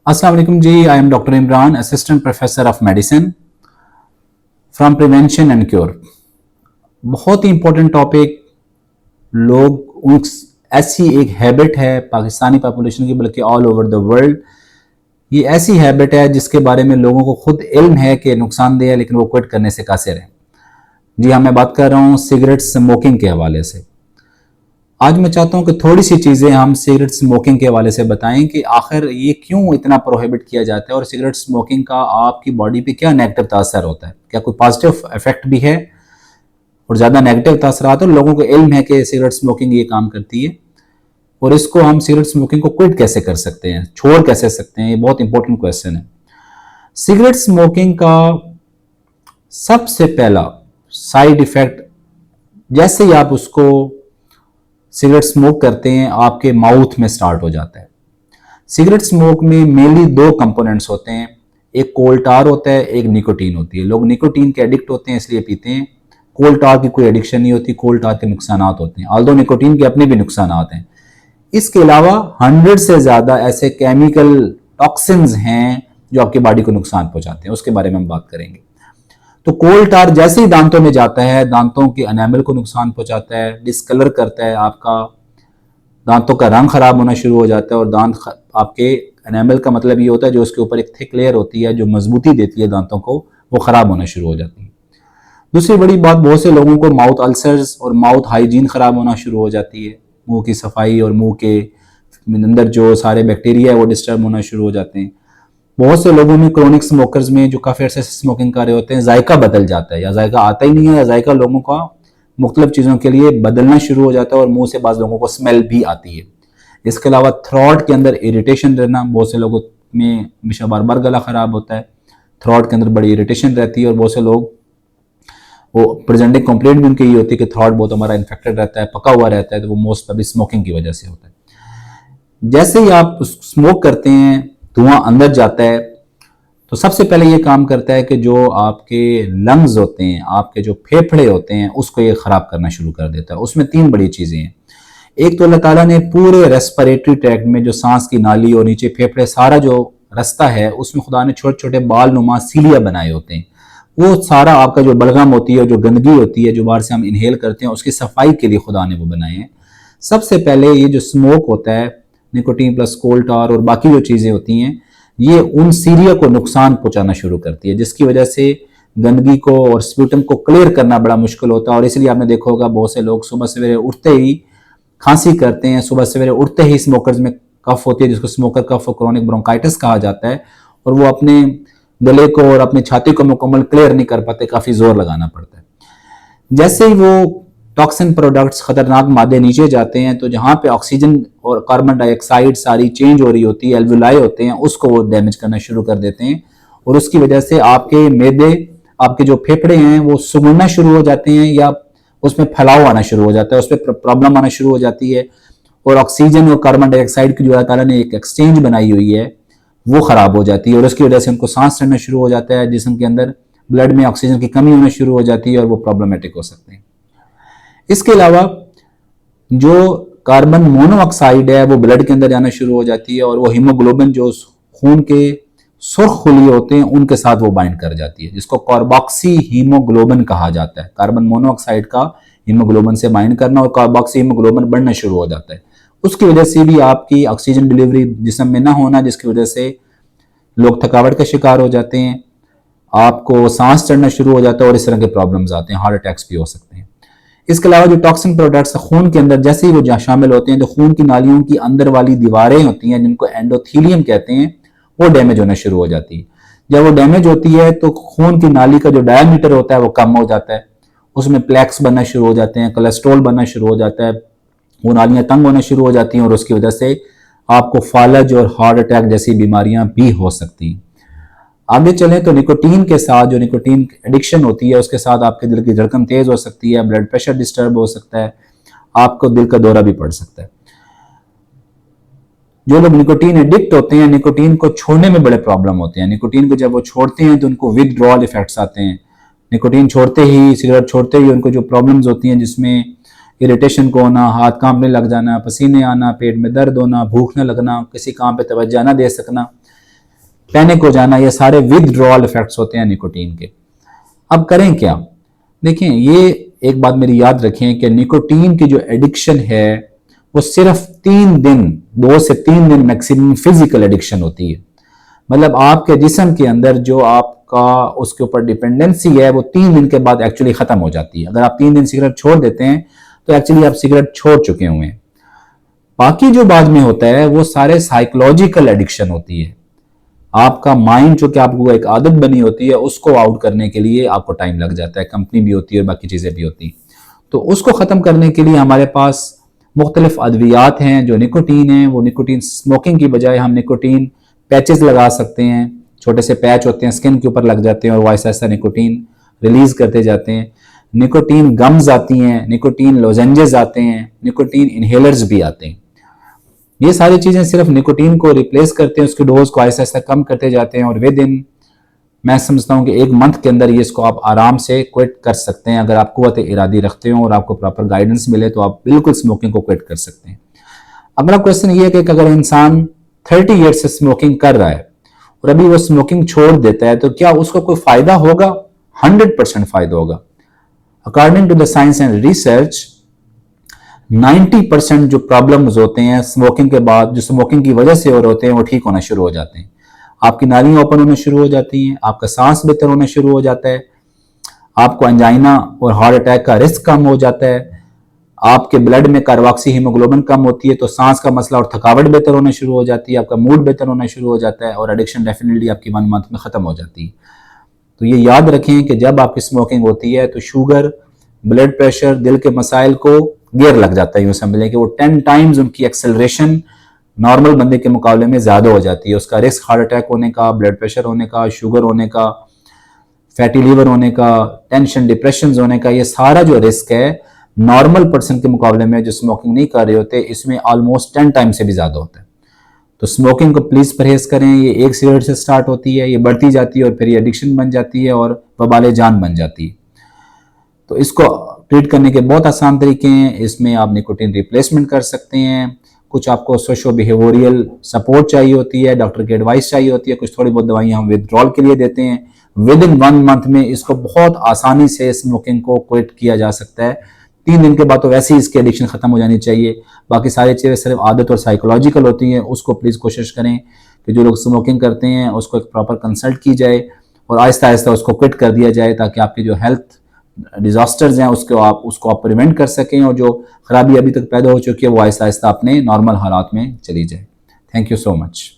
अस्सलाम वालेकुम जी। I am doctor Imran, assistant professor of medicine from prevention and cure. बहुत ही इंपॉर्टेंट टॉपिक। लोग ऐसी एक हैबिट है पाकिस्तानी पॉपुलेशन की, बल्कि ऑल ओवर द वर्ल्ड ये ऐसी हैबिट है जिसके बारे में लोगों को खुद इल्म है कि नुकसानदेह है, लेकिन वो क्विट करने से कासिर हैं। जी हाँ, मैं बात कर रहा हूँ सिगरेट स्मोकिंग के हवाले से। आज मैं चाहता हूं कि थोड़ी सी चीज़ें हम सिगरेट स्मोकिंग के हवाले से बताएं कि आखिर ये क्यों इतना प्रोहिबिट किया जाता है और सिगरेट स्मोकिंग का आपकी बॉडी पे क्या नेगेटिव तासर होता है, क्या कोई पॉजिटिव इफेक्ट भी है और ज़्यादा नेगेटिव तासरात है। लोगों को इल्म है कि सिगरेट स्मोकिंग ये काम करती है और इसको हम सिगरेट स्मोकिंग को क्विट कैसे कर सकते हैं, छोड़ कैसे सकते हैं, ये बहुत इंपॉर्टेंट क्वेश्चन है। सिगरेट स्मोकिंग का सबसे पहला साइड इफेक्ट, जैसे ही आप उसको सिगरेट स्मोक करते हैं आपके माउथ में स्टार्ट हो जाता है। सिगरेट स्मोक में मेनली दो कंपोनेंट्स होते हैं, एक कोल टार होता है, एक निकोटीन होती है। लोग निकोटीन के एडिक्ट होते हैं इसलिए पीते हैं। कोल टार की कोई एडिक्शन नहीं होती, कोल टार के नुकसान होते हैं, ऑल्दो निकोटीन के अपने भी नुकसान हैं। इसके अलावा 100 से ज़्यादा ऐसे केमिकल टॉक्सिन्स हैं जो आपकी बॉडी को नुकसान पहुंचाते हैं, उसके बारे में हम बात करेंगे। तो कोल टार जैसे ही दांतों में जाता है, दांतों के एनामल को नुकसान पहुंचाता है, डिस्कलर करता है, आपका दांतों का रंग खराब होना शुरू हो जाता है। और दांत आपके एनामल का मतलब ये होता है जो उसके ऊपर एक थिक लेयर होती है जो मजबूती देती है दांतों को, वो खराब होना शुरू हो जाती है। दूसरी बड़ी बात, बहुत से लोगों को माउथ अल्सर्स और माउथ हाइजीन खराब होना शुरू हो जाती है। मुंह की सफाई और मुंह के अंदर जो सारे बैक्टीरिया है वो डिस्टर्ब होना शुरू हो जाते हैं। बहुत से लोगों में, क्रोनिक स्मोकर्स में जो काफ़ी अर्से से स्मोकिंग कर रहे होते हैं, जायका बदल जाता है या जायका आता ही नहीं है, या जायका लोगों का मुख्तलिफ चीज़ों के लिए बदलना शुरू हो जाता है और मुंह से बाज़ लोगों को स्मेल भी आती है। इसके अलावा थ्रॉट के अंदर इरिटेशन रहना, बहुत से लोगों में हमेशा बार बार गला ख़राब होता है, थ्रॉट के अंदर बड़ी इरिटेशन रहती है। और बहुत से लोग वो प्रेजेंटिंग कंप्लेंट भी उनकी ये होती है कि थ्रॉट बहुत हमारा इन्फेक्टेड रहता है, पका हुआ रहता है, तो वो मोस्ट अभी स्मोकिंग की वजह से होता है। जैसे ही आप स्मोक करते हैं, धुआं अंदर जाता है, तो सबसे पहले ये काम करता है कि जो आपके लंग्स होते हैं, आपके जो फेफड़े होते हैं, उसको ये खराब करना शुरू कर देता है। उसमें तीन बड़ी चीजें हैं। एक तो अल्लाह ताला ने पूरे रेस्पिरेटरी ट्रैक्ट में जो सांस की नाली और नीचे फेफड़े सारा जो रास्ता है, उसमें खुदा ने छोटे छोटे बाल नुमा सीलिया बनाए होते हैं। वो सारा आपका जो बलगम होती है, जो गंदगी होती है, जो बाहर से हम इनहेल करते हैं, उसकी सफाई के लिए खुदा ने वो बनाए हैं। सबसे पहले ये जो स्मोक होता है, निकोटीन प्लस कोल टार और बाकी जो चीज़ें होती हैं, ये उन सीरिया को नुकसान पहुंचाना शुरू करती है, जिसकी वजह से गंदगी को और स्प्यूटम को क्लियर करना बड़ा मुश्किल होता है। और इसलिए आपने देखा होगा बहुत से लोग सुबह सवेरे उठते ही खांसी करते हैं, सुबह सवेरे उठते ही स्मोकर्स में कफ होती है, जिसको स्मोकर कफ और क्रोनिक ब्रोंकाइटिस कहा जाता है। और वो अपने गले को और अपनी छाती को मुकम्मल क्लियर नहीं कर पाते, काफ़ी जोर लगाना पड़ता है। जैसे ही वो टॉक्सिन प्रोडक्ट्स, खतरनाक मादे नीचे जाते हैं, तो जहाँ पे ऑक्सीजन और कार्बन डाइऑक्साइड सारी चेंज हो रही होती है, एल्वुलाई होते हैं, उसको वो डैमेज करना शुरू कर देते हैं। और उसकी वजह से आपके मैदे, आपके जो फेफड़े हैं, वो सुगड़ना शुरू हो जाते हैं या उसमें फैलाव आना शुरू हो जाता है, उस पर प्रॉब्लम आना शुरू हो जाती है। और ऑक्सीजन और कार्बन डाइऑक्साइड की जो अल्लाह ताला ने एक एक्सचेंज बनाई हुई है, वो खराब हो जाती है और उसकी वजह से उनको सांस चढ़ना शुरू हो जाता है, जिस्म के अंदर ब्लड में ऑक्सीजन की कमी होना शुरू हो जाती है और वो प्रॉब्लमेटिक हो सकते हैं। इसके अलावा जो कार्बन मोनोऑक्साइड है वो ब्लड के अंदर जाना शुरू हो जाती है और वो हीमोग्लोबिन, जो खून के सुर्ख खुली होते हैं, उनके साथ वो बाइंड कर जाती है, जिसको कार्बोक्सी हीमोग्लोबिन कहा जाता है। कार्बन मोनोऑक्साइड का हीमोग्लोबिन से बाइंड करना और कार्बोक्सी हीमोग्लोबिन बढ़ना शुरू हो जाता है। उसकी वजह से भी आपकी ऑक्सीजन डिलीवरी जिस्म में ना होना, जिसकी वजह से लोग थकावट का शिकार हो जाते हैं, आपको सांस चढ़ना शुरू हो जाता है और इस तरह के प्रॉब्लम्स आते हैं, हार्ट अटैक्स भी हो सकते हैं। इसके अलावा जो टॉक्सिन प्रोडक्ट्स खून के अंदर जैसे ही वो जहाँ शामिल होते हैं, तो खून की नालियों की अंदर वाली दीवारें होती हैं, जिनको एंडोथीलियम कहते हैं, वो डैमेज होना शुरू हो जाती है। जब वो डैमेज होती है तो खून की नाली का जो डायमीटर होता है वो कम हो जाता है, उसमें प्लैक्स बनना शुरू हो जाते हैं, कोलेस्ट्रॉल बनना शुरू हो जाता है, वो नालियाँ तंग होना शुरू हो जाती हैं और उसकी वजह से आपको फालज और हार्ट अटैक जैसी बीमारियां भी हो सकती हैं। आगे चलें तो निकोटीन के साथ, जो निकोटीन एडिक्शन होती है, उसके साथ आपके दिल की धड़कन तेज हो सकती है, ब्लड प्रेशर डिस्टर्ब हो सकता है, आपको दिल का दौरा भी पड़ सकता है। जो लोग निकोटीन एडिक्ट होते हैं, निकोटीन को छोड़ने में बड़े प्रॉब्लम होते हैं। निकोटीन को जब वो छोड़ते हैं तो उनको विथड्रॉल इफेक्ट्स आते हैं। निकोटीन छोड़ते ही, सिगरेट छोड़ते ही उनको जो प्रॉब्लम्स होती हैं, जिसमें इरिटेशन को होना, हाथ कांपने लग जाना, पसीने आना, पेट में दर्द होना, भूख न लगना, किसी काम पे तवज्जो न दे सकना, पैनिक हो जाना, ये सारे विदड्रॉल इफेक्ट्स होते हैं निकोटीन के। अब करें क्या? देखिए, ये एक बात मेरी याद रखें कि निकोटीन की जो एडिक्शन है वो सिर्फ 3 दिन, 2 से 3 दिन मैक्सिमम फिजिकल एडिक्शन होती है। मतलब आपके जिस्म के अंदर जो आपका उसके ऊपर डिपेंडेंसी है वो 3 दिन के बाद एक्चुअली खत्म हो जाती है। अगर आप 3 दिन सिगरेट छोड़ देते हैं तो एक्चुअली आप सिगरेट छोड़ चुके हुए हैं। बाकी जो बाद में होता है वो सारे साइकोलॉजिकल एडिक्शन होती है। आपका माइंड जो कि आपको एक आदत बनी होती है उसको आउट करने के लिए आपको टाइम लग जाता है, कंपनी भी होती है और बाकी चीज़ें भी होती हैं। तो उसको ख़त्म करने के लिए हमारे पास मुख्तलिफ अद्वियात हैं। जो निकोटीन है वो निकोटीन स्मोकिंग की बजाय हम निकोटीन पैचेस लगा सकते हैं। छोटे से पैच होते हैं, स्किन के ऊपर लग जाते हैं और वो ऐसा ऐसा निकोटीन रिलीज करते जाते हैं। निकोटीन गम्स आती हैं, निकोटीन लोजेंजेस आते हैं, निकोटीन इनहेलर्स भी आते हैं। ये सारी चीज़ें सिर्फ निकोटीन को रिप्लेस करते हैं, उसकी डोज को ऐसा ऐसा कम करते जाते हैं और विद इन, मैं समझता हूँ कि 1 मंथ के अंदर ये इसको आप आराम से क्विट कर सकते हैं। अगर आप कुव्वत इरादी रखते हो और आपको प्रॉपर गाइडेंस मिले तो आप बिल्कुल स्मोकिंग को क्विट कर सकते हैं। अगला क्वेश्चन ये है कि अगर इंसान 30 ईयर्स से स्मोकिंग कर रहा है और अभी वो स्मोकिंग छोड़ देता है तो क्या उसको कोई फायदा होगा? 100% फायदा होगा। According to the science and research, 90% जो प्रॉब्लम्स होते हैं स्मोकिंग के बाद, जो स्मोकिंग की वजह से और होते हैं, वो ठीक होना शुरू हो जाते हैं। आपकी नालियां ओपन होना शुरू हो जाती हैं, आपका सांस बेहतर होना शुरू हो जाता है, आपको एंजाइना और हार्ट अटैक का रिस्क कम हो जाता है, आपके ब्लड में कार्बोक्सी हीमोग्लोबिन कम होती है तो सांस का मसला और थकावट बेहतर होना शुरू हो जाती है, आपका मूड बेहतर होना शुरू हो जाता है और एडिक्शन डेफिनेटली आपकी 1 मंथ में खत्म हो जाती है। तो ये याद रखें कि जब आपकी स्मोकिंग होती है तो शुगर, ब्लड प्रेशर, दिल के मसाइल को गियर लग जाता है। यूं समझ लें कि वो 10 टाइम्स उनकी एक्सेलरेशन नॉर्मल बंदे के मुकाबले में ज्यादा हो जाती है। उसका रिस्क हार्ट अटैक होने का, ब्लड प्रेशर होने का, शुगर होने का, फैटी लीवर होने का, टेंशन, डिप्रेशन होने का, ये सारा जो रिस्क है नॉर्मल पर्सन के मुकाबले में जो स्मोकिंग नहीं कर रहे होते इसमें ऑलमोस्ट 10 टाइम से भी ज्यादा होता है। तो स्मोकिंग को प्लीज परहेज करें। ये एक सिगरेट से स्टार्ट होती है, ये बढ़ती जाती है और फिर ये एडिक्शन बन जाती है और वबाले जान बन जाती है। तो इसको ट्रीट करने के बहुत आसान तरीके हैं। इसमें आप निकोटीन रिप्लेसमेंट कर सकते हैं, कुछ आपको सोशो बिहेवियरल सपोर्ट चाहिए होती है, डॉक्टर की एडवाइस चाहिए होती है, कुछ थोड़ी बहुत दवाइयाँ हम विदड्रॉल के लिए देते हैं। विद इन 1 मंथ में इसको बहुत आसानी से स्मोकिंग को क्विट किया जा सकता है। 3 दिन के बाद तो वैसे ही इसकी एडिक्शन खत्म हो जानी चाहिए। बाकी सारी चीज़ें सिर्फ आदत और साइकोलॉजिकल होती हैं। उसको प्लीज़ कोशिश करें कि जो लोग स्मोकिंग करते हैं उसको एक प्रॉपर कंसल्ट की जाए और आहिस्ता आहिस्ता उसको क्विट कर दिया जाए ताकि आपकी जो हेल्थ डिजास्टर्स हैं उसको आप प्रिवेंट कर सकें और जो खराबी अभी तक पैदा हो चुकी है वो आहिस्ता आहिस्ता अपने नॉर्मल हालात में चली जाए। Thank you so much.